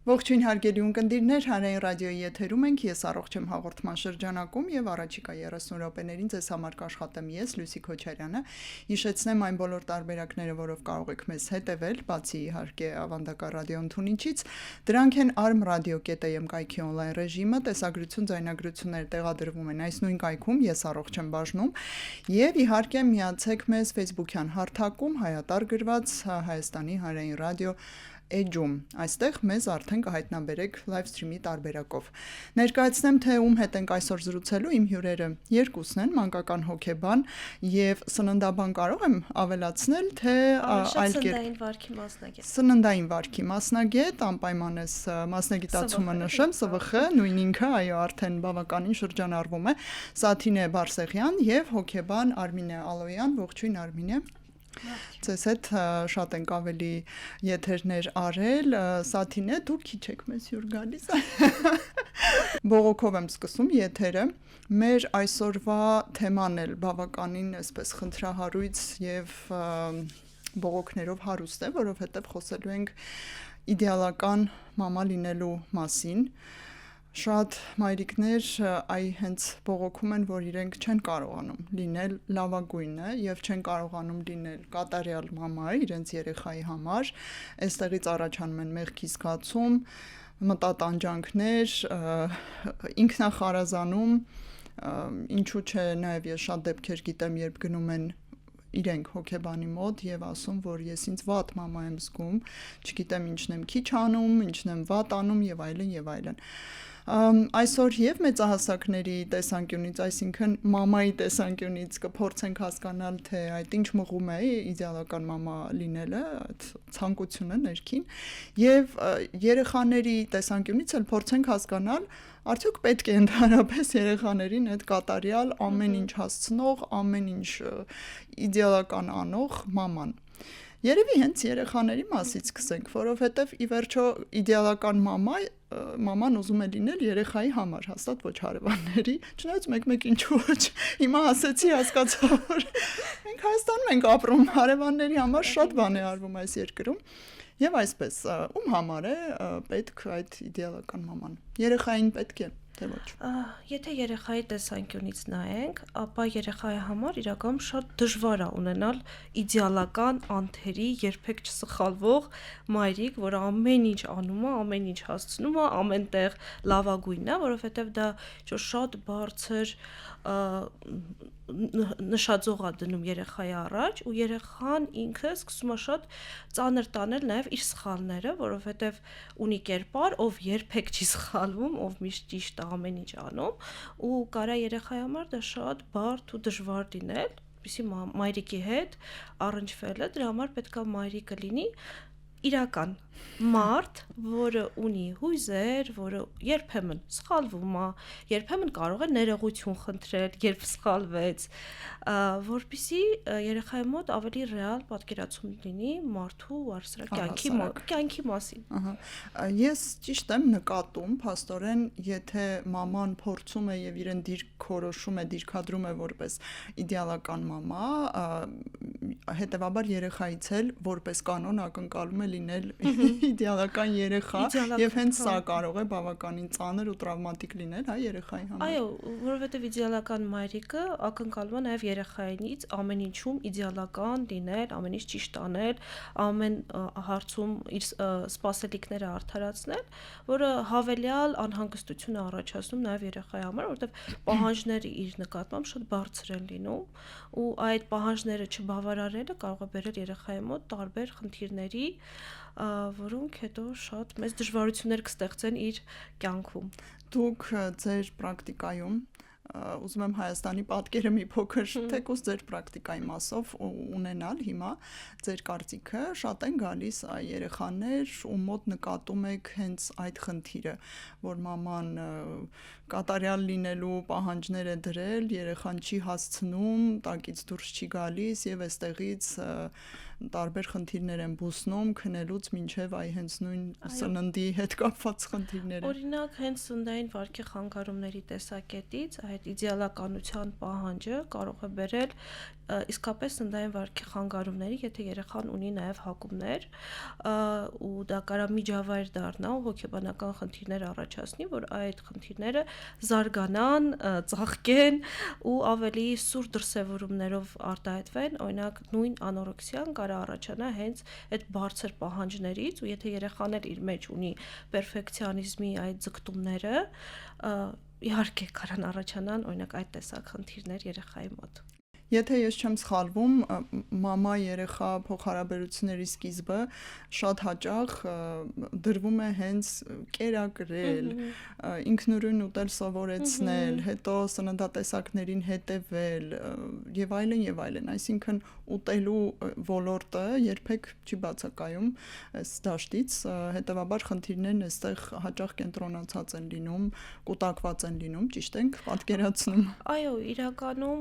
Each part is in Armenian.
Ողջույն հարգելի ունկնդիրներ, Հանրային ռադիոյի եթերում ենք, ես առողջ եմ հաղորդման շրջանակում եւ առաջիկա 30 րոպեներին ձեզ համար կաշխատեմ ես, Լուսի Քոչարյանը, հիշեցնեմ այն բոլոր տարբերակները, որով կարող եք մեզ հետևել, բացի իհարկե ավանդական ռադիոընդունիչից, դրանք են arm.radio.am կայքի on-line ռեժիմը, տեսագրություն, ձայնագրությունները տեղադրվում են այս նույն կայքում, ես առողջ եմ բաժնում, եւ իհարկե միացեք մեզ Facebook-յան հարթակում հայատար գրված Հայաստանի Հանրային ռադիո Էջում, այստեղ մեզ արդեն կհայտնաբերեք live stream-ի տարբերակով։ Ներկայացնեմ, թե ում հետ ենք այսօր զրուցելու, իմ հյուրերը երկուսն են, մանկական հոգեբան եւ սննդաբան կարող եմ ավելացնել, թե այլ կերպ։ Սննդային վարքի մասնագետ, անպայման էս մասնագիտացումը նշեմ, ՍՎԽ, նույն ինքը, այո, արդեն բավականին շրջանառվում է, Սաթինե Բարսեղյան եւ հոգեբան Արմինե Ալոյան, ողջույն Արմինե։ Ձեզ հետ շատ ենք ավելի եթերներ արել, Սաթինե, դու քիչ եք մեզ հյուր գալիս։ Բողոքով եմ սկսում եթերը, մեր այսօրվա թեման էլ բավականին այսպես խնդրահարույց եւ բողոքներով հարուստ է, որովհետեւ խոսելու ենք իդեալական մամա լինելու մասին։ Շատ մայրիկներ այ հենց բողոքում են, որ իրենք չեն կարողանում լինել լավագույնը եւ չեն կարողանում լինել կատարյալ մամա իրենց երեխայի համար, այստեղից առաջանում են մեղքի զգացում, մտատանջանքներ, ինքնախարազանում, ինչու՞ չէ նաեւ ես շատ դեպքեր գիտեմ, երբ գնում են իրենք հոգեբանի մոտ եւ ասում, որ ես ինձ վատ մամա եմ զգում, չգիտեմ ինչն եմ քիչ անում, ինչն եմ վատ անում եւ այլն եւ այլն։ Այսօր եւ մեծահասակների տեսանկյունից, այսինքն մամայի տեսանկյունից կփորձենք հասկանալ, թե այդ ինչ մղում է իդեալական մամա լինելը, այդ ցանկությունը ներքին, եւ երեխաների տեսանկյունից էլ փորձենք հասկանալ, արդյոք պետք է ընդհանրապես երեխաներին այդ կատարյալ ամեն ինչ հասցնող, ամեն ինչ իդեալական անող մաման։ Երևի հենց երեխաների մասից սկսենք, որովհետև ի վերջո իդեալական մաման ուզում է լինել երեխայի համար, հաստատ ոչ հարևանների, չնայած մեկ-մեկ ինչու ոչ, հիմա ասեցի, հասկացա, որ մենք Հայաստանում ենք ապրում, հարևանների համար շատ բան է արվում այս երկրում, եւ այսպես, ում համար է պետք այդ իդեալական մաման, երեխային պետք է, թե ոչ։ Եթե երեխայի տեսանկյունից նայենք, ապա երեխայի համար իրականում շատ դժվար է ունենալ իդեալական անթերի, երբեք չսխալվող մայրիկ, որ ամեն ինչ անում է, ամեն ինչ հասցնում է, ամենտեղ լավագույնն է, որովհետև դա շատ բարձր նշաձող է դնում երեխայի առաջ ու երեխան ինքը սկսում է շատ ծանր տանել նաև իր սխալները, որովհետև ունի կերպար, ով երբեք չի սխալվում, ով միշտ ճիշտ է ամեն ինչ անում ու կարա երեխայի համար դա շատ բարդ ու դժվար լինել, որպեսզի մայրիկի հետ առնչվելը, դրա համար պետք է մայրիկը լինի իրական մարդ, որը ունի հույզեր, որը երբեմն սխալվում է, երբեմն կարող է ներողություն խնդրել, երբ սխալվեց, որպեսզի երեխայի մոտ ավելի ռեալ պատկերացում լինի մարդու առսրակ կյանքի մասին։ Ես ճիշտ եմ նկատում, փաստորեն, եթե մաման փորձում է եւ իրեն դիրքորոշում է, դիրքադրում է որպես իդեալական մամա, հետեւաբար երեխայից էլ որպես կանոն ակնկալում է լինել իդեալական երեխա եւ հենց սա կարող է բավականին ծանր ու տրավմատիկ լինել, հա, երեխայի համար։ Այո, որովհետեւ իդեալական մայրիկը ակնկալում է նաեւ երեխայինից ամեն ինչում իդեալական լինել, ամեն ինչ ճիշտ անել, ամեն հարցում իր սպասելիքները արդարացնել, որը հավելյալ անհանգստություն է առաջացնում նաեւ երեխայի համար, որովհետեւ պահանջները իր նկատմամբ շատ բարձր են լինում ու այդ պահանջները չբավարարելը կարող է բերել երեխայի մոտ տարբեր խնդիրների, որոնք հետո շատ մեծ դժվարություններ կստեղծեն իր կյանքում։ Դուք ձեր պրակտիկայում ուզում եմ Հայաստանի պատկերը մի փոքր թեկուզ ձեր պրակտիկայի մասով ունենալ հիմա ձեր կարծիքը, շատ են գալիս երեխաներ, ում մոտ նկատում եք հենց այդ խնդիրը, որ մաման կատարյալ լինելու պահանջներ է դրել, երեխան չի հասցնում, տակից դուրս չի գալիս եւ այստեղից տարբեր խնդիրներ են բուսնում քնելուց մինչև այ հենց նույն սննդի հետ կապված խնդիրները։ Օրինակ, հենց սննդային վարքի խանգարումների տեսակետից այդ իդեալականության պահանջը կարող է բերել իսկապես սննդային վարքի խանգարումների, եթե երեխան ունի նաև հակումներ, ու դա կարող է միջավայր դառնա ու հոգեբանական խնդիրներ առաջացնի, որ այդ խնդիրները զարգանան, ծաղկեն ու ավելի սուր դրսևորումներով արտահայտվեն, օրինակ նույն անորեքսիան կարող առաջանա հենց այդ բարձր պահանջներից, ու եթե երեխան էլ իր մեջ ունի պերֆեկցիոնիզմի այդ ձգտումները, իհարկե կարան առաջանան օրինակ այդ տեսակ խնդիրներ երեխայի մոտ։ Եթե ես չեմ սխալվում, մամա-երեխա փոխհարաբերությունների սկիզբը շատ հաճախ դրվում է հենց կերակրել, ինքնուրույն ուտել սովորեցնել, հետո սննդատեսակներին հետևել եւ այլն, այսինքն ուտելու ոլորտը երբեք չի բացակայում այս դաշտից, հետեւաբար խնդիրներն այստեղ հաճախ կենտրոնացած են լինում, կուտակված են լինում, ճիշտ ենք պատկերացնում։ Այո, իրականում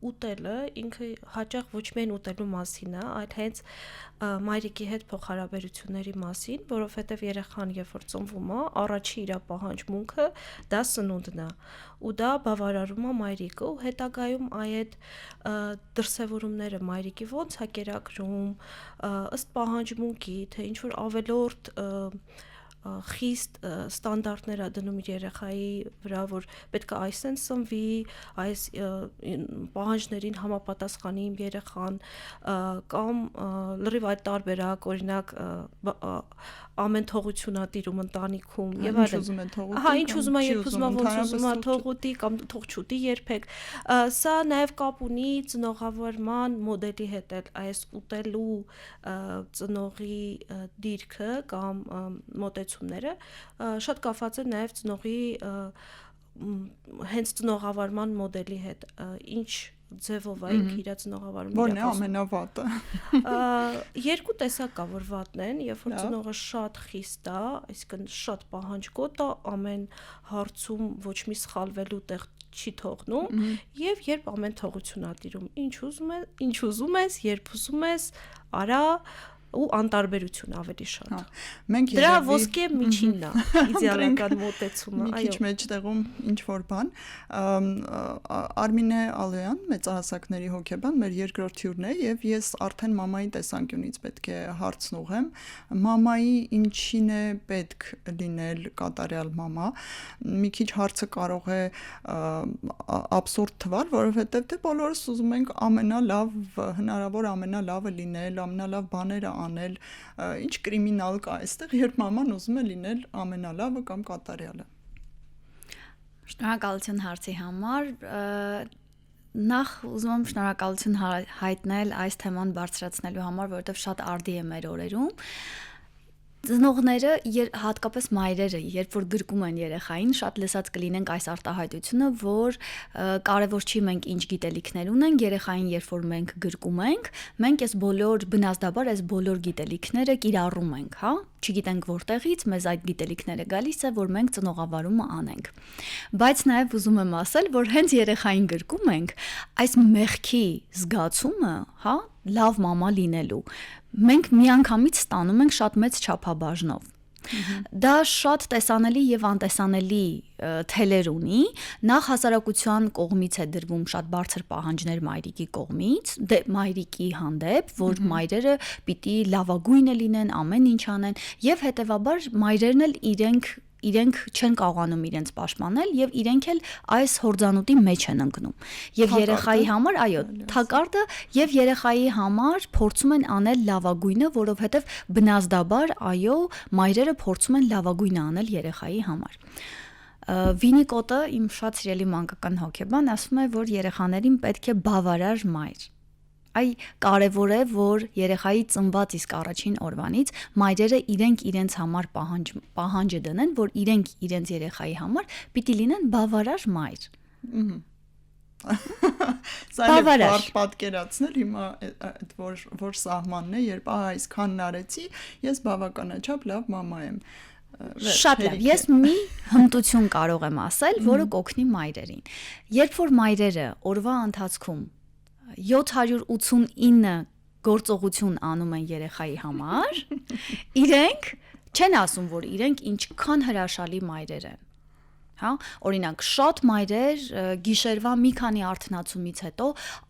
ուտելը ինքը հաճախ ոչ միայն ուտելու մասին է, այլ հենց մայրիկի հետ փոխհարաբերությունների մասին, որովհետև երեխան երբ որ ծնվում է, առաջի իր պահանջմունքը դա սնունդն է, ու դա բավարարում է մայրիկը, ու հետագայում այդ դրսևորումները մայրիկի ոնց է կերակրում, ըստ պահանջմունքի, թե ինչ որ ավելորդ խիստ ստանդարտներ է դնում իր երեխայի վրա, որ պետք է այսեն սնվի, այս պահանջներին համապատասխանի իմ երեխան, կամ լրիվ այդ տարբերակ, օրինակ ամեն թողություն է տիրում ընտանիքում եւ այլն։ Ինչ ուզում է, երբ ուզում է, ոնց ուզում է, թող ուտի կամ թող չուտի երբեք։ Սա նաեւ կապ ունի ծնողավորման մոդելի հետ, այս ուտելու ծնողի դիրքը կամ մոտեցումները շատ կապված են նաև ծնողի հենց ծնողավարման մոդելի հետ, ինչ ձևով է ինքը իր ծնողավարումը որն է ամենավատը։ Երկու տեսակ կա, որ վատն են, երբ որ ծնողը շատ խիստ է, այսինքն շատ պահանջկոտ է, ամեն հարցում ոչ մի սխալվելու տեղ չի թողնում, եւ երբ ամեն թողություն է տիրում, ինչ ուզում ես, երբ ուզում ես, արա ու անտարբերություն ավելի շատ։ Դրա ոսկե միջինն է, իդեալական մոտեցումը, այո։ Մի քիչ մեջտեղում ինչ որ բան։ Արմինե Ալոյան, մեծահասակների հոգեբան, մեր երկրորդ հյուրն է, եւ ես արդեն մամայի տեսանկյունից պետք է հարցն ուղեմ։ Մամայի ինչին է պետք լինել կատարյալ մամա։ Մի քիչ հարցը կարող է աբսուրդ թվալ, որովհետեւ դե բոլորս ուզում ենք ամենալավ, հնարավոր ամենալավը լինել, ամենալավ բաները անել, ինչ կրիմինալ կա այստեղ, երբ մաման ուզում է լինել ամենալավը կամ կատարյալը։ Շնորհակալություն հարցի համար։ Նախ ուզում եմ շնորհակալություն հայտնել այս թեման բարձրացնելու համար, որովհետև շատ արդի է մեր օրերում։ Ծնողները, հատկապես մայրերը, երբ որ գրկում են երեխային, շատ լսած կլինենք այս արտահայտությունը, որ կարևոր չի մենք ինչ գիտելիքներ ունենք, երեխային երբ որ մենք գրկում ենք, մենք այս բնազդաբար այս բոլոր գիտելիքները կիրառում ենք, հա, չգիտենք որտեղից մեզ այդ գիտելիքները գալիս է, որ մենք ծնողավարումը անենք։ Բայց նաև ուզում եմ ասել, որ հենց երեխային գրկում ենք, այս մեղքի զգացումը, հա, լավ մամա լինելու մենք միանգամից ստանում ենք շատ մեծ չափաբաժնով։ Դա շատ տեսանելի եւ անտեսանելի թելեր ունի, նախ հասարակության կողմից է դրվում շատ բարձր պահանջներ մայրիկի կողմից, մայրիկի հանդեպ, որ մայրերը պիտի լավագույնը լինեն, ամեն ինչ անեն, եւ հետեւաբար մայրերն էլ իրենք չեն կարողանում իրենց պաշտպանել եւ իրենք էլ այս հորձանուտի մեջ են ընկնում։ Եվ երեխայի համար, այո, թակարդը եւ երեխայի համար փորձում են անել լավագույնը, որովհետեւ բնազդաբար, այո, մայրերը փորձում են լավագույնը անել երեխայի համար։ Վինիկոտը, իմ շատ սիրելի մանկական հոգեբան, ասում է, որ երեխաներին պետք է բավարար մայր։ Այ կարևոր է, որ երեխայի ծնված իսկ առաջին օրվանից մայրերը իրենց համար պահանջը դնեն, որ իրենց երեխայի համար պիտի լինեն բավարար մայր։ Սա է բարդ պատկերացնել հիմա այդ որ սահմանն է, երբ այսքանն արեցի, ես բավականաչափ լավ մամա եմ։ Շատ լավ, ես մի հմտություն կարող եմ ասել, որը կօգնի մայրերին։ Երբ որ մայրերը օրվա ընթացքում 789 գործողություն անում են երեխայի համար, իրենք չեն ասում, որ իրենք ինչքան հրաշալի մայրեր են։ Հա, օրինակ շատ մայրեր գիշերվա մի քանի արթնացումից հետո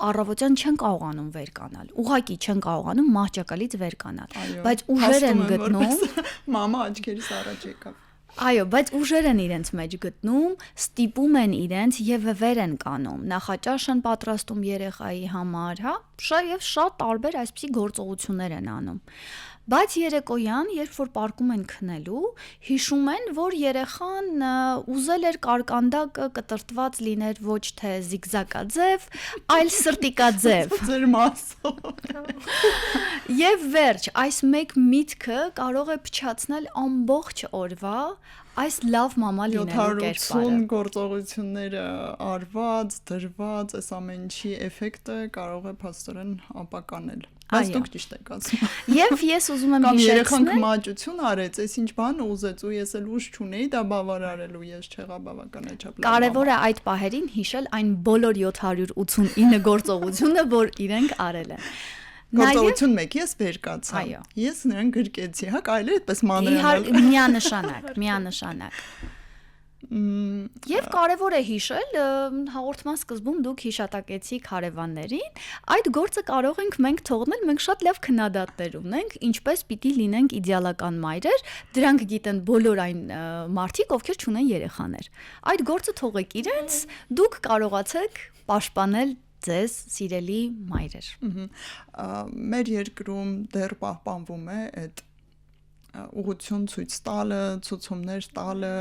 առավոտյան չեն կարողանում վեր կանալ։ Ուղղակի չեն կարողանում մահճակալից վեր կանալ, բայց ուժեր են գտնում, մամա աչքերիս առաջ եկավ։ Այո, բայց ուժեր են իրենց մեջ գտնում, ստիպում են իրենց եւ վեր են կանում, նախաճաշ են պատրաստում երեխայի համար, հա, շատ տարբեր այսպիսի գործողություններ են անում։ Բայց երեկոյան, երբ որ պարկում են քնելու, հիշում են, որ երեխան ուզել էր կարկանդակը կտրտված լիներ ոչ թե զիգզակաձև, այլ սրտիկաձև։ Ձեր մասով։ Եվ վերջ, այս մեկ միտքը կարող է փչացնել ամբողջ օրվա այս լավ մամա լինելու կերպարը։ 780 գործողությունները արված, դրված, այս ամեն ինչի էֆեկտը կարող է փաստորեն ապականել։ Բայց դուք ճիշտ եք ասում։ Եվ ես ուզում եմ հիշեցնել, երեխան հիշեցնել, քմաճություն արեց, այս ինչ բան ուզեց ու ես էլ ուժ չունեի դա բավարարելու, ես չեղա բավականաչափ լավ։ կարևոր է այդ պահերին հիշել այն բոլոր 789 գործողությունը, որ իրենք արել են։ Գործողություն մեկ ես վեր կացա։ Այո։ Ես նրան գրկեցի, հա, կարելի է այդպես մանրել։ Միանշանակ։ Եվ կարևոր է հիշել, հաղորդման սկզբում դուք հիշատակեցիք հարևաններին, այդ գործը կարող ենք մենք թողնել, մենք շատ լավ քննադատներ ունենք, ինչպես պիտի լինենք իդեալական մայրեր, դրանք գիտեն բոլոր այն մարդիկ, ովքեր չունեն երեխաներ։ Այդ գործը թողեք իրենց, դուք կարողացեք պաշտպանել ձեզ սիրելի մայրեր։ Մեր երկրում դեռ պահպանվում է այդ ուղղություն ցույց տալը, ցուցումներ տալը,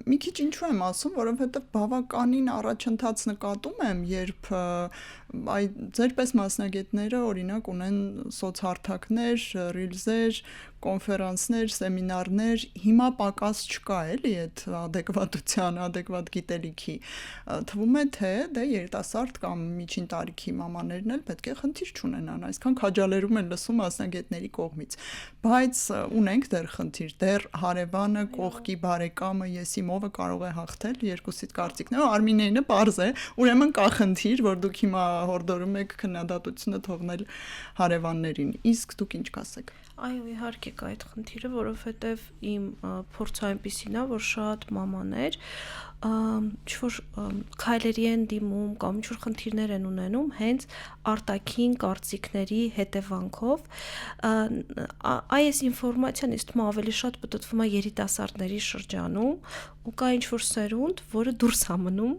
մի քիչ ինչու եմ ասում, որովհետև բավականին առաջընթաց նկատում եմ, երբ այդ ձերպես մասնագետները օրինակ ունեն սոցհարթակներ, ռիլզեր, կոնֆերանսներ, սեմինարներ, հիմա պակաս չկա էլի այդ adekvatության, adekvat գիտելիքի։ Թվում է թե դե երիտասարդ կամ միջին տարիքի մամաներն էլ պետք է խնդիր չունենան, այսքան քաջալերում են լսում մասնագետների կողմից։ Բայց ունենք դեռ խնդիր, դեռ հարևանը, կողքի բարեկամը, եսիմովը կարող է հաղթել երկուսիդ կարծիքները, Արմինեինը պարզ է, ուրեմն կա խնդիր, որ դուք հիմա հորդորում եք քննադատությունը թողնել հարևաններին։ Իսկ դուք ինչ կասեք։ Այո, իհարկե կա այդ խնդիրը, որովհետև իմ փորձը այնպեսին է, որ շատ մամաներ ինչ-որ քայլերի են դիմում կամ ինչ-որ խնդիրներ են ունենում հենց արտաքին կարծիքների հետևանքով։ Այս ինֆորմացիան ըստ մը ավելի շատ պատտվում է երիտասարդների շրջանում ու կա ինչ-որ սերունդ, որը դուրս է մնում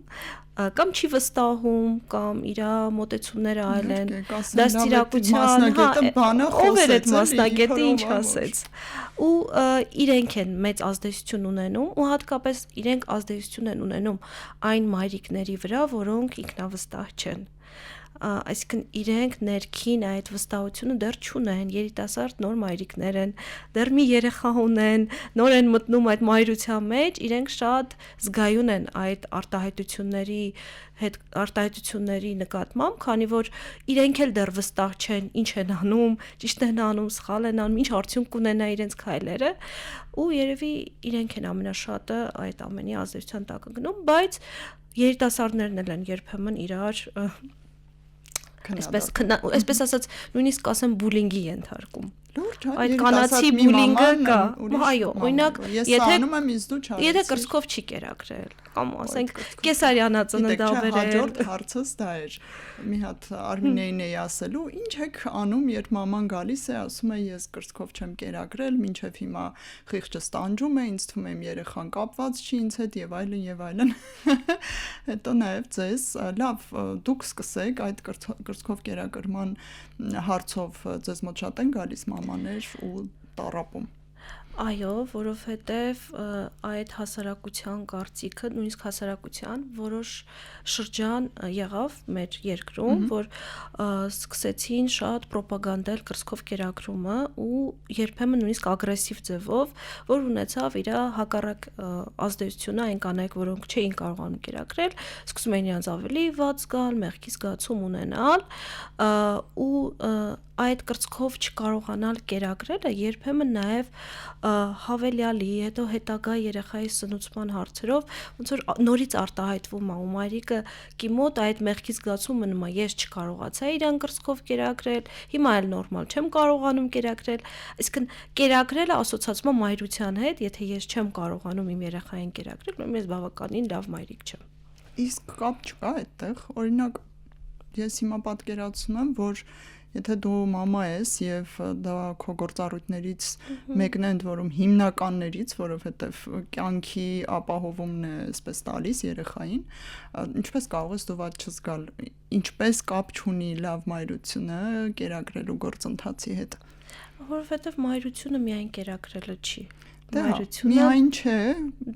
կամ չի վստահում կամ իր մոտեցումները այլ են դաստիարակության ով էր այդ մասնագետը ինչ ասեց ու իրենք են մեծ ազդեցություն ունենում ու հատկապես իրենք ազդեցություն են ունենում այն մայրիկների վրա, որոնք ինքնավստահ չեն, այսինքն իրենք ներքին այդ վստահությունը դեռ չունեն, երիտասարդ նոր մայրիկներ են, դեռ մի երեխա ունեն, նոր են մտնում այդ մայրության մեջ, իրենք շատ զգայուն են այդ արտահայտությունների նկատմամբ, քանի որ իրենք էլ դեռ վստահ չեն, ինչ են անում, ճիշտ են անում, սխալ են անում, ինչ արդյունք կունենա իրենց քայլերը, ու երևի իրենք են ամենաշատը այդ ամենի ազդեցության տակ ընկնում, բայց երիտասարդներն էլ են երբեմն իրար այսպես ասած, նույնիսկ ասեմ բուլինգի ենթարկում։ Այդ կանացի բուլինգը կա։ Այո, օրինակ, եթե կրծքով չի կերակրել, կամ ասենք կեսարյանա ծննդաբերել։ Հաջորդ հարցս դա էր։ Մի հատ Արմինեին էի ասելու, ինչ եք անում, երբ մաման գալիս է, ասում է ես կրծքով չեմ կերակրել, մինչև հիմա խիղճը ստանջում է, ինձ թվում է երեխան կապված չի ինձ հետ եւ այլն եւ այլն։ Հետո նաեւ ձեզ, լավ, դուք սկսեք այդ կրծքով կերակրման հարցով ձեզ մոտ շատ են գալիս մամաներ ու տառապում։ Այո, որովհետև այդ հասարակության կարծիքը, նույնիսկ հասարակության որոշ շրջան եղավ մեր երկրում, որ սկսեցին շատ պրոպագանդել կրծքով կերակրումը ու երբեմն նույնիսկ ագրեսիվ ձևով, որ ունեցավ իր հակառակ ազդեցությունը այն կանայք, որոնք չէին կարողանում կերակրել, սկսում էին իրենց ավելի վատ զգալ, մեղքի զգացում ունենալ ու այդ կրծքով չկարողանալ կերակրելը երբեմն նաև հավելյալի, հետո հետագա երեխայի սնուցման հարցերով ոնց որ նորից արտահայտվում է ու մայրիկը կիմոտ այդ մեղքի զգացումը նման ես չկարողացա իրան կրծքով կերակրել, հիմա էլ նորմալ չեմ կարողանում կերակրել, այսինքն կերակրելը ասոցացվում է մայրության հետ, եթե ես չեմ կարողանում իմ երեխային կերակրել, ուրեմն ես բավականին լավ մայրիկ չեմ։ Իսկ կապ չկա այդտեղ, օրինակ ես հիմա պատկերացնում եմ, որ եթե դու մամա ես եւ դա քո գործառույթներից մեկն է, ընդ որում հիմնականներից, որովհետեւ կյանքի ապահովումն է, այսպես տալիս երեխային, ինչպես կարող ես դու ված չզգալ, ինչպես կապ չունի լավ մայրությունը կերակրելու գործընթացի հետ։ Որովհետեւ մայրությունը միայն կերակրելը չի։ Մայրությունը միայն չէ,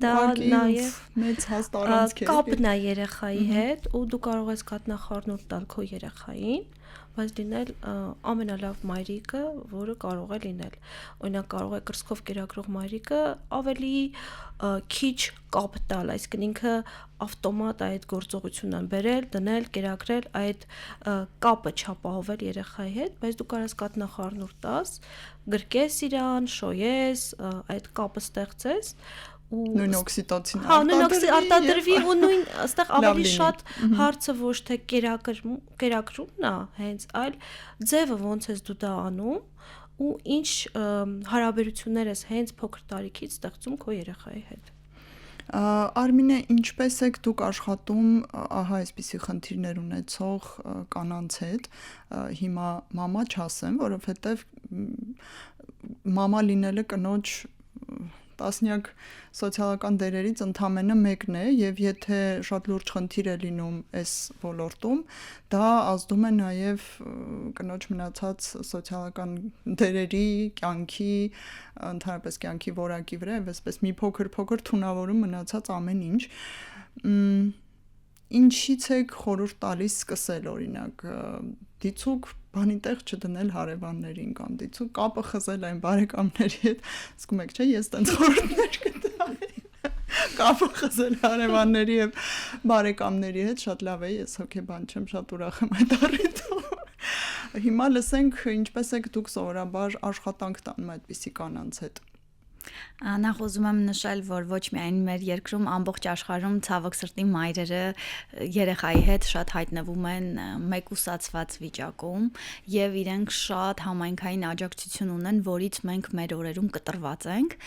դա նաև մեծ հաստ առանցք է։ Կապն է երեխայի հետ ու դու կարող ես կատնախառնուրդ տալ քո երեխային, բայց լինել ամենալավ մայրիկը, որը կարող է լինել։ Օրինակ կարող է կրծքով կերակրող մայրիկը ավելի քիչ կապ տալ, այսինքն ինքը ավտոմատ այդ գործողությունն են բերել, դնել, կերակրել, այդ կապը չապահովել երեխայի հետ, բայց դու կարաս կատնախառնուրդ տաս, գրկես իրան, շոյես, այդ կապը ստեղծես նույն օքսիտոցին արտադրվի ու նույն այստեղ ավելի շատ հարցը ոչ թե կերակրումն է հենց, այլ ձևը ոնց ես դու դա անում ու ինչ հարաբերություններ ես հենց փոքր տարիքից ստեղծում քո երեխայի հետ։ Արմինե, ինչպես եք դուք աշխատում ահա այսպիսի խնդիրներ ունեցող կանանց հետ, հիմա մամա չասեմ, որովհետև մամա լինելը կնոջ տասնյակ սոցիալական դերերից ընդամենը մեկն է եւ եթե շատ լուրջ խնդիր է լինում այս ոլորտում, դա ազդում է նաեւ կնոջ մնացած սոցիալական դերերի, կյանքի, ընդհանրապես կյանքի որակի վրա եւ այսպես մի փոքր թունավորում մնացած ամեն ինչ։ Ինչից եք խորհուրդ տալիս սկսել օրինակ դիցուկ բանի տեղ չդնել հարևաններին կամ դիցուկ կապը խզել այն բարեկամների հետ, ասում եք, չէ, ես տենց խորհուրդներ կտայի։ Կապը խզել հարևանների եւ բարեկամների հետ շատ լավ է, ես հոգեբան չեմ, շատ ուրախ եմ այդ առիթով։ Հիմա լսենք ինչպես եք դուք սովորաբար աշխատանք տանում այդպիսի կանանց հետ։ Նախ ուզում եմ նշել, որ ոչ միայն մեր երկրում, ամբողջ աշխարհում ցավոք սրտի մայրերը երեխայի հետ շատ հայտնվում են մեկուսացված վիճակում եւ իրենք շատ համայնքային աջակցություն ունեն, որից մենք մեր օրերում կտրված ենք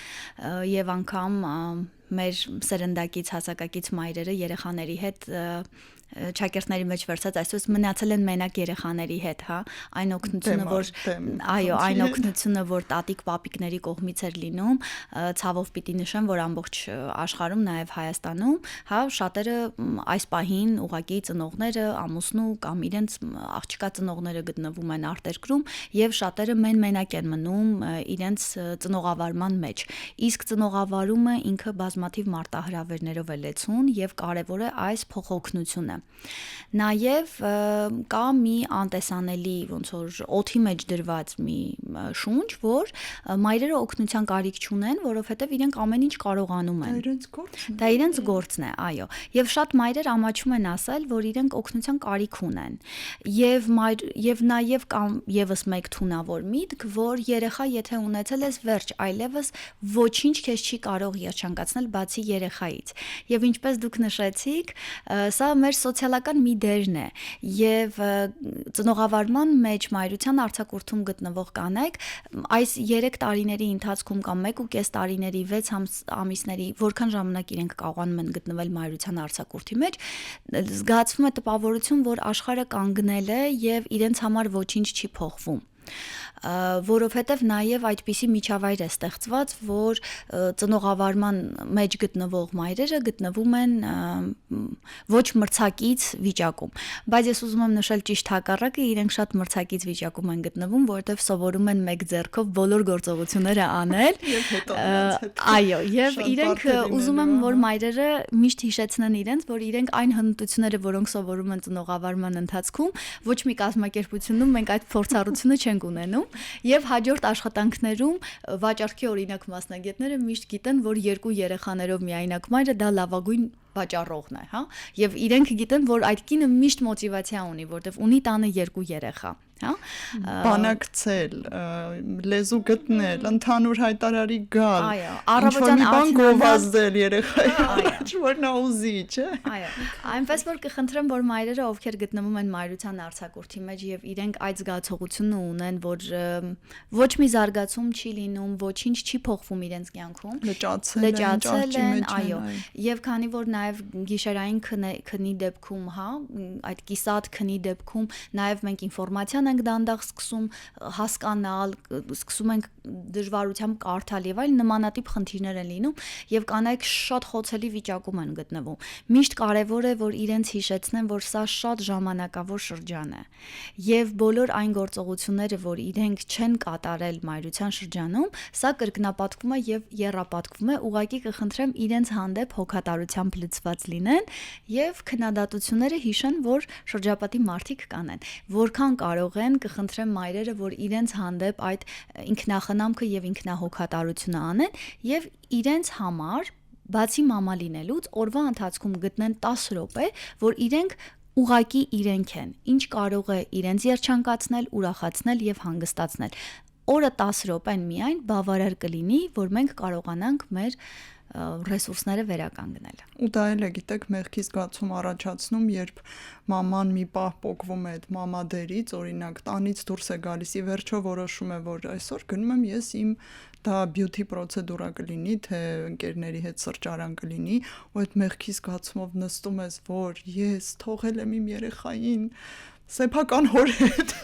եւ անգամ մեր սերնդակից հասակակից մայրերը երեխաների հետ ճակերտների մեջ վերցած այսպես մնացել են մենակ երեխաների հետ, հա, այն օգնությունը, որ այո, այն օգնությունը, որ տատիկ պապիկների կողմից էր լինում, ցավով պիտի նշեմ, որ ամբողջ աշխարհում, նաև Հայաստանում, հա, շատերը այս պահին ուղակի ծնողները, ամուսնու կամ իրենց աղջկա ծնողները գտնվում են արտերկրում եւ շատերը մենակ են մնում իրենց ծնողավարման մեջ։ Իսկ ծնողավարումը ինքը բազմաթիվ մարտահրավերներով է լեցուն եւ կարեւոր է այս փոխօգնությունը։ Նաև կա մի անտեսանելի ոնց որ օդի մեջ դրված մի շունչ, որ մայրերը օգնության կարիք չունեն, որովհետև իրենք ամեն ինչ կարողանում են։ Դա իրենց գործն է, այո։ Եվ շատ մայրեր ամաչում են ասել, որ իրենք օգնության կարիք ունեն։ Եվ նաև կամ եւս մեկ թունավոր միտք, որ երեխա եթե ունեցել ես վերջ, այլևս ոչինչ քեզ չի կարող երջանկացնել բացի երեխայից։ Եվ ինչպես դուք նշեցիք, սա մեր սոցիալական մի դերն է եւ ծնողավարման մեջ մայրության արձակուրդում գտնվող կանայք այս 3 տարիների ընթացքում կամ 1.5 տարիների 6 ամիսների որքան ժամանակ իրենք կարողանում են գտնվել մայրության արձակուրդի մեջ զգացվում է տպավորություն, որ աշխարհը կանգնել է եւ իրենց համար ոչինչ չի փոխվում, որովհետև նաև այդպիսի միջավայր է ստեղծված, որ ծնողավարման մեջ գտնվող մայրերը գտնվում են ոչ մրցակից վիճակում, բայց ես ուզում եմ նշել ճիշտ հակառակը, իրենք շատ մրցակից վիճակում են գտնվում, որովհետև սովորում են մեկ ձեռքով բոլոր գործողությունները անել, այո, եւ իրենք ուզում եմ, որ մայրերը միշտ հիշեցնեն իրենց, որ իրենք այն հնտությունները, որոնք սովորում են ծնողավարման ընթացքում, ոչ մի կազմակերպությունում մենք այդ փորձառությունը չենք ունենում եւ հաջորդ աշխատանքներում վաճառքի օրինակ մասնագետները միշտ գիտեն, որ 2 երեխաներով միայնակ մայրը դա լավագույն վաճառողն է, հա, եւ իրենք գիտեն, որ այդ կինը միշտ մոտիվացիա ունի, որտեվ ունի տանը 2 երեխա, հա, բանակցել, լեզու գտնել, ընդհանուր հայտարարի գալ, այո, առավոտյան բան գովազդել երեխայի, որ նա ուզի, չէ։ Այո, այնպես որ կխնդրեմ, որ մայրերը, ովքեր գտնվում են մայրության արձակուրդի մեջ եւ իրենք այդ զգացողությունը ունեն, որ ոչ մի զարգացում չի լինում, ոչինչ չի փոխվում իրենց կյանքում, լճացել են, այո, եւ քանի որ նաեւ գիշերային քնի դեպքում, հա, այդ կիսատ քնի դեպքում նաեւ մենք ինֆորմացիա ենք դանդաղ սկսում հասկանալ, սկսում ենք դժվարությամբ կարդալ եւ այլ նմանատիպ խնդիրներ են լինում եւ կանայք շատ խոցելի վիճակում են գտնվում։ Միշտ կարեւոր է, որ իրենց հիշեցնեն, որ սա շատ ժամանակավոր շրջան է եւ բոլոր այն գործողությունները, որ իրենք չեն կատարել մայրության շրջանում, սա կրկնապատկվում է եւ եռապատկվում է, ուղղակի կխնդրեմ իրենց հանդեպ հոգատարությամբ լցված լինեն եւ քննադատությունները հիշեն, որ շրջապատի մարդիկ կանեն, որքան կարող են կխնդրեմ մայրերը, որ իրենց հանդեպ այդ ինքնախնամքը եւ ինքնահոգատարությունը անեն եւ իրենց համար բացի մամա լինելուց օրվա ընթացքում գտնեն 10 րոպե, որ իրենք ուղակի իրենք են, ինչ կարող է իրենց երջանկացնել, ուրախացնել եւ հանգստացնել։ Օրը 10 րոպեն միայն բավարար կլինի, որ մենք կարողանանք մեր ռեսուրսները վերականգնել։ Ու դա էլ է, գիտեք, մեղքի զգացում առաջացնում, երբ մաման մի պահ պոկվում է այդ մամադերից, օրինակ տանից դուրս է գալիս, ի վերջո որոշում է, որ այսօր գնում եմ ես իմ դա բյութի պրոցեդուրա կլինի, թե ընկերների հետ սրճարան կլինի, ու այդ մեղքի զգացումով նստում ես, որ ես թողել եմ իմ երեխային սեփական հոր հետ։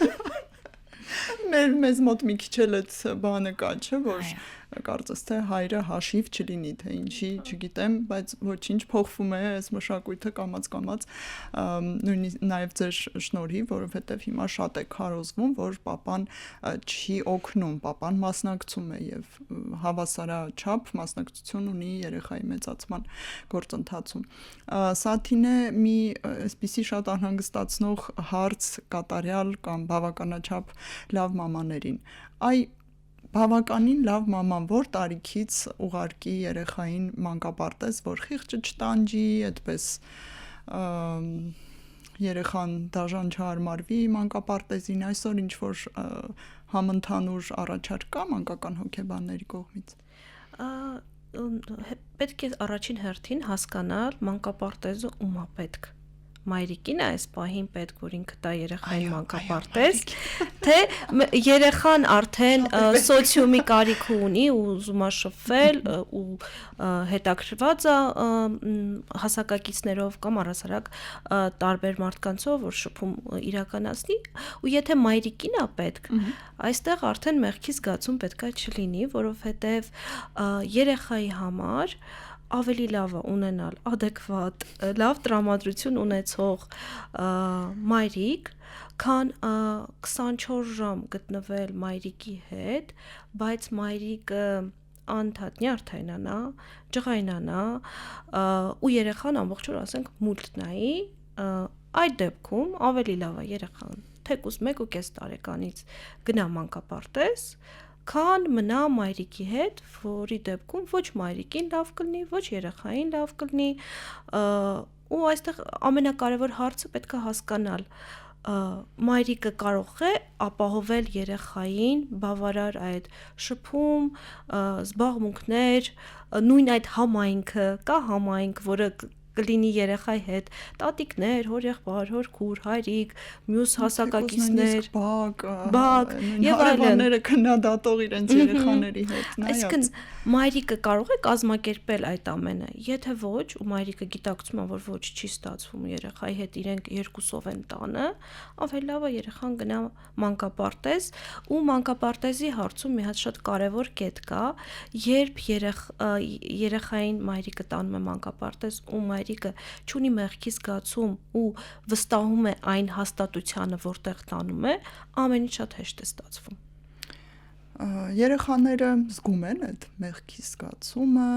Մեզ մոտ մի քիչ էլ այդ բանը կա, չէ, որ կարծես թե հայրը հաշիվ չլինի, թե ինչի, չգիտեմ, բայց ոչինչ փոխվում է այս մշակույթը կամաց-կամաց, նույնիսկ նաև ձեր շնորհիվ, որովհետև հիմա շատ է քարոզվում, որ պապան չի օգնում, պապան մասնակցում է եւ հավասարաչափ մասնակցություն ունի երեխայի մեծացման գործընթացում։ Սաթինե մի այսպիսի շատ անհանգստացնող հարց կատարյալ կամ բավականաչափ լավ մամաներին։ Բավականին լավ մաման որ տարիքից ուղարկի երեխային մանկապարտեզ, որ խիղճը չտանջի, այդպես երեխան դաժան չհարմարվի մանկապարտեզին, այսօր ինչ որ համընդհանուր առաջարկ կա մանկական հոգեբանների կողմից։ Պետք է առաջին հերթին հասկանալ մանկապարտեզը ումա պետք։ Մայրիկին է այս պահին պետք, որ ինքը տա երեխային մանկապարտեզ, թե երեխան արդեն սոցիումի կարիք ունի ու ուզում է շփվել ու հետաքրված է հասակակիցներով կամ առհասարակ տարբեր մարդկանցով, որ շփում իրականացնի, ու եթե մայրիկին է պետք, այստեղ արդեն մեղքի զգացում պետք է չլինի, որովհետև երեխայի համար ավելի լավ է ունենալ adekvat, լավ տրամադրություն ունեցող մայրիկ, քան 24 ժամ գտնվել մայրիկի հետ, բայց մայրիկը անդադ նյարդայնանա, ջղայնանա, ու երեխան ամբողջ օր ասենք մուլտ նայի, այդ դեպքում ավելի լավ է երեխան թեկուզ 1.5 տարեկանից գնա մանկապարտեզ, քան մնա մայրիկի հետ, որի դեպքում ոչ մայրիկին լավ կլինի, ոչ երեխային լավ կլինի, ու այստեղ ամենակարևոր հարցը պետք է հասկանալ, մայրիկը կարող է ապահովել երեխային բավարար այդ շփում, զբաղմունքներ, նույն այդ համայնքը, կա համայնք, որը կլինի երեխայի հետ, տատիկներ, հոր եղբայր, հոր քուր, հայրիկ, մյուս հասակակիցներ, բակ, եւ այլն, քննադատող իրենց երեխաների հետ, նայած։ Այսինքն մայրիկը կարող է կազմակերպել այդ ամենը, եթե ոչ, ու մայրիկը գիտակցում է, որ ոչ չի ստացվում երեխայի հետ իրենք երկուսով են տանը, ավելի լավ է երեխան գնա մանկապարտեզ, ու մանկապարտեզի հարցում մի հատ շատ կարևոր կետ կա, երբ երեխային մայրիկը տանում է մանկապարտեզ ու մայրիկը չունի մեղքի զգացում ու վստահում է այն հաստատությանը, որտեղ տանում է, ամեն ինչ շատ հեշտ է ստացվում։ Երեխաները զգում են այդ մեղքի զգացումը,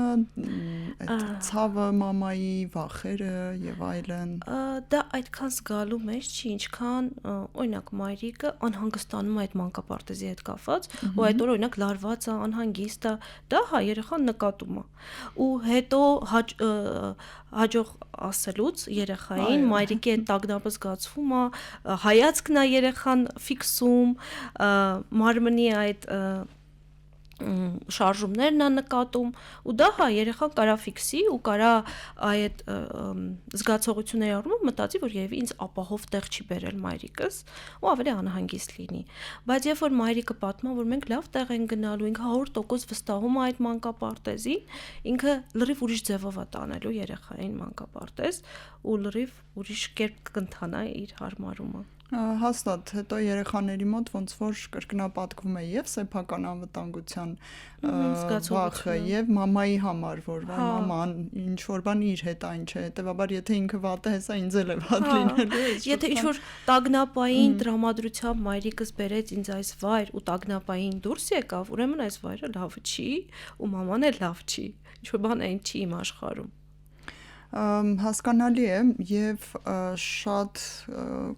այդ ցավը մամայի, վախերը եւ այլն։ Դա այդքան զգալու մեջ չի, ինչքան օրինակ մայրիկը անհանգստանում է այդ մանկապարտեզի հետ կապված, ու այդ օրը օրինակ լարված է, անհանգիստ է, դա հա երեխան նկատում է։ Ու հետո հաջող ասելուց երեխային մայրիկի այդ տագնապը զգացվում է, հայացքն է երեխան ֆիքսում, մարմնի այդ շարժումներն է նկատում ու դա հա երեխան կարա ֆիքսի ու կարա այդ զգացողությունների առումով մտածի, որ երևի ինձ ապահով տեղ չի բերել մայրիկս ու ավելի անհանգիստ լինի։ Բայց երբ որ մայրիկը պատմա, որ մենք լավ տեղ ենք գնալու, ինքը 100% վստահում է այդ մանկապարտեզին, ինքը լրիվ ուրիշ ձևով է տանելու երեխային մանկապարտեզ ու լրիվ ուրիշ կերպ կընթանա իր հարմարումը։ Հաստատ, հետո երեխաների մոտ ոնց որ կրկնապատկվում է եւ սեփական անվտանգության վախը եւ մամայի համար, որ մաման ինչ որ բան իր հետ այն չէ, հետեւաբար եթե ինքը վատ է, հեսա ինձ էլ է վատ լինելու։ Եթե ինչ որ տագնապային տրամադրությամբ մայրիկս բերեց ինձ այս վայր ու տագնապային դուրս եկավ, ուրեմն այս վայրը լավ չի ու մաման էլ լավ չի։ Ինչ որ բան այն չի իմ աշխարհում։ Հասկանալի է եւ շատ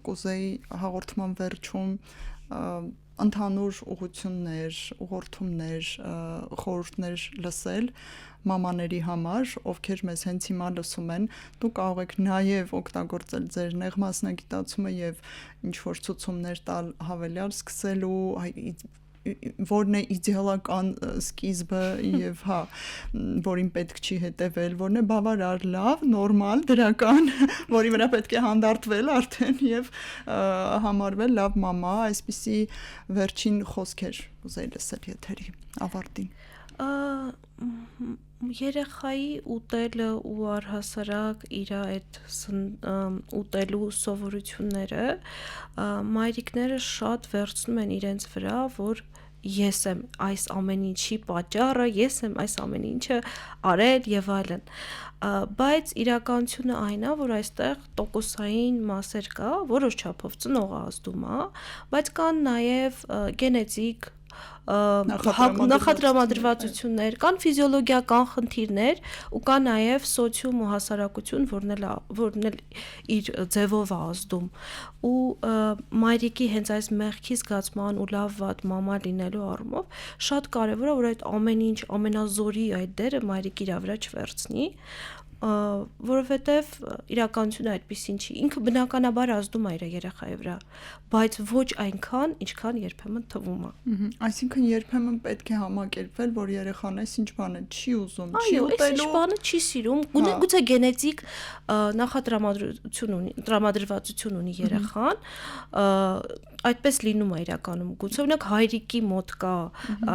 կուզեի հաղորդման վերջում ընդհանուր ուղղություններ, ուղղորդումներ, խորհուրդներ լսել մամաների համար, ովքեր մեզ հենց հիմա լսում են, դու կարող եք նաև օգտագործել ձեր նեղ մասնագիտացումը եւ ինչ որ ցուցումներ տալ հավելյալ սկսելու որն է իդեալական սկիզբը եւ հա որին պետք չի հետեւել, որն է բավարար, լավ, նորմալ, դրական, որի վրա պետք է հանդարտվել արդեն եւ համարվել լավ մամա, այսպիսի վերջին խոսքեր ուզեի լսել եթերի ավարտին։ Երեխայի ուտելը ու առհասարակ իր այդ ուտելու սովորությունները մայրիկները շատ վերցնում են իրենց վրա, որ ես եմ այս ամեն ինչի պատճառը, ես եմ այս ամեն ինչը արել եւ այլն։ Բայց իրականությունը այն է, որ այստեղ տոկոսային մասեր կա, որոշ չափով ծնողը ազդում է, բայց կան նաև գենետիկ նախատրամադրվածություններ, կան ֆիզիոլոգիական խնդիրներ ու կա նաև սոցիում ու հասարակություն, որն էլ իր ձևով է ազդում ու մայրիկի հենց այս մեղքի զգացման ու լավ վատ մամա լինելու առումով շատ կարևոր է, որ այդ ամեն ինչ ամենազորի այդ դերը մայրիկի իր վրա չվերցնի, որովհետև իրականությունը այդպեսին չի, ինքը բնականաբար ազդում է իր երեխայի վրա, բայց ոչ այնքան, ինչքան երբեմն թվում է։ Այսինքն երբեմն պետք է համակերպվել, որ երեխան այս ինչ բանը չի ուզում, չի ուտելու, ինչ բանը չի սիրում, գուցե գենետիկ տրամադրվածություն ունի երեխան, այդպես լինում է իրականում, գուցե օրինակ հայրիկի մոտ կա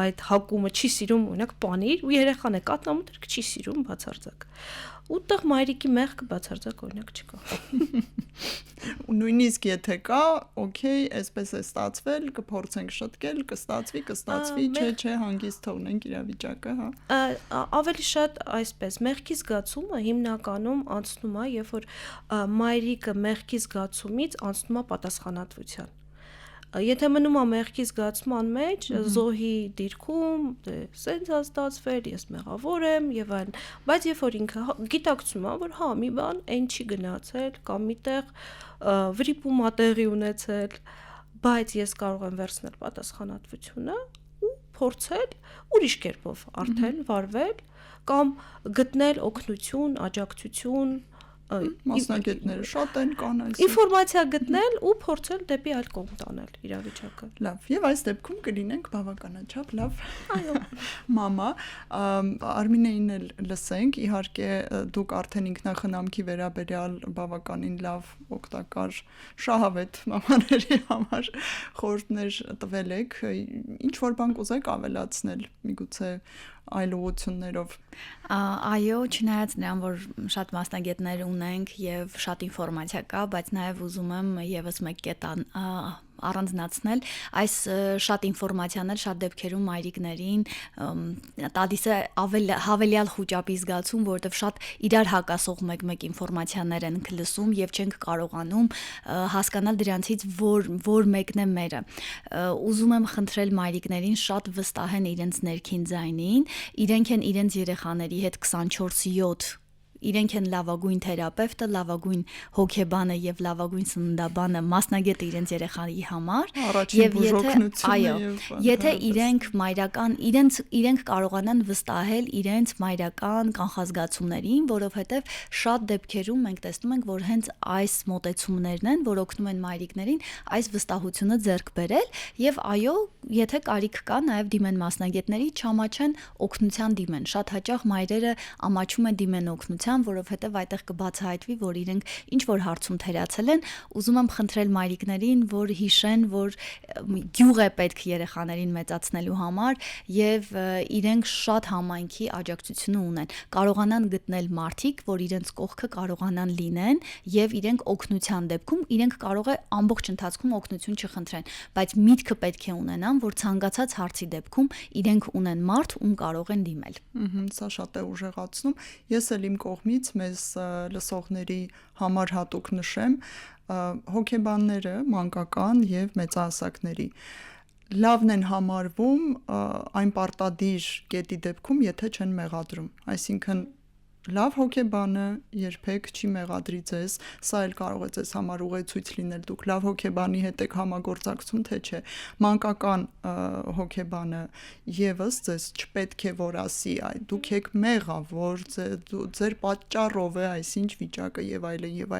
այդ հակումը, չի սիրում օրինակ պանիր ու երեխան է կատնամուտք չի սիրում բացարձակ։ Ուտեղ մայրիկի մեղքը բացարձակ օրինակ չկա։ Ու նույնիսկ եթե կա, օքեյ, այսպես է ստացվել, կփորձենք շտկել, կստացվի, չէ, հանգիստ թողնենք իրավիճակը, հա։ Ավելի շատ այսպես մեղքի զգացումը հիմնականում անցնում է, երբ որ մայրիկը մեղքի զգացումից անցնում է պատասխանատվության։ Եթե մնում է մեղքի զգացման մեջ, զոհի դիրքում, սենց է ստացվել, ես մեղավոր եմ եւ այլն, բայց երբ որ ինքը գիտակցում է, որ հա մի բան այն չի գնացել կամ միտեղ վրիպում է տեղի ունեցել, բայց ես կարող եմ վերցնել պատասխանատվությունը ու փորձել ուրիշ կերպով արդեն վարվել կամ գտնել օգնություն, աջակցություն մասնագետները շատ են կան այս ինֆորմացիա գտնել ու փորձել դեպի այլ կողմ տանել իրավիճակը։ Լավ, եւ այս դեպքում կլինենք բավականաչափ լավ մամա, Արմինեին էլ լսենք, իհարկե դուք արդեն ինքնախնամքի վերաբերյալ բավականին լավ օգտակար շահավետ մամաների համար խորհուրդներ տվել եք, ինչ որ բան կուզեք ավելացնել, միգուցե այլ ուղղություններով։ Այո, չնայած նրան, որ շատ մասնագետներ ունենք եւ շատ ինֆորմացիա կա, բայց նաեւ ուզում եմ եւս մեկ կետ առանձնացնել, այս շատ ինֆորմացիաներ շատ դեպքերում մայրիկներին տալիս է հավելյալ խոճապի զգացում, որովհետև շատ իրար հակասող մեկ-մեկ ինֆորմացիաներ են լսում եւ չենք կարողանում հասկանալ դրանցից որ մեկն է մերը։ Ուզում եմ խնդրել մայրիկներին շատ վստահեն իրենց ներքին ձայնին, իրենք են իրենց երեխաների հետ 24/7 իրենք են լավագույն թերապևտը, լավագույն հոգեբանը եւ լավագույն սննդաբանը, մասնագետը իրենց երեխայի համար, եւ եթե իրենք մայրական իրենք կարողանան վստահել իրենց մայրական կանխազգացումներին, որովհետեւ շատ դեպքերում մենք տեսնում ենք, որ հենց այս մոտեցումներն են, որ օգնում են մայրիկներին այս վստահությունը ձեռք բերել եւ այո, եթե կարիք կա, նաեւ դիմեն մասնագետների, չամաչեն օգնության դիմեն։ Շատ հաճախ մայրերը ամաչում են դիմեն օգնության, որովհետև այդտեղ կբացահայտվի, որ իրենք ինչ որ հարցում թերացել են, ուզում եմ խնդրել մայրիկներին, որ հիշեն, որ գյուղ է պետք երեխաներին մեծացնելու համար եւ իրենք շատ համայնքի աջակցությունը ունեն։ Կարողանան գտնել մարդիկ, որ իրենց կողքը կարողանան լինեն եւ իրենք օգնության դեպքում իրենք կարող է ամբողջ ընթացքում օգնություն չխնդրեն, բայց միտքը պետք է ունենան, որ ցանկացած հարցի դեպքում իրենք ունեն մարդ, ում կարող են դիմել։ Սա շատ է ուժեղացնում։ Ես էլ իմ կողմից մեզ լսողների համար հատուկ նշեմ, հոգեբանները մանկական եւ մեծահասակների լավն են համարվում այն պարտադիր կետի դեպքում, եթե չեն մեղադրում, այսինքն լավ հոգեբանը երբեք չի մեղադրի ձեզ, սա էլ կարող է ձեզ համար ուղեցույց լինել, դուք լավ հոգեբանի հետ եք համագործակցում, թե չէ։ Մանկական հոգեբանը եւս ձեզ չպետք է որ ասի, այ դուք եք մեղավոր, ձեր պատճառով է այսինչ վիճակը եւ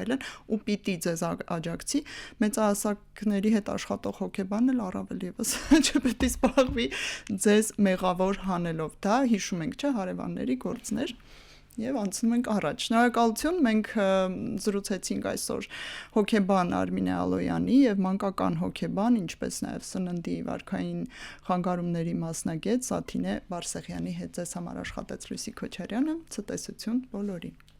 այլն, ու պիտի ձեզ աջակցի։ Մեծահասակների հետ աշխատող հոգեբանն էլ առավել եւս չպետք է զբաղվի ձեզ մեղավոր հանելով։ Դա հիշում ենք, չէ, հարևանների գործներ։ Եվ անցնում ենք առաջ։ Շնորհակալություն, մենք զրուցեցինք այսօր հոգեբան Արմինե Ալոյանի եւ մանկական հոգեբան, ինչպես նաեւ սննդի վարքային խանգարումների մասնագետ Սաթինե Բարսեղյանի հետ։ Ձեզ համար աշխատեց Լուսի Քոչարյանը, ցտեսություն բոլորին։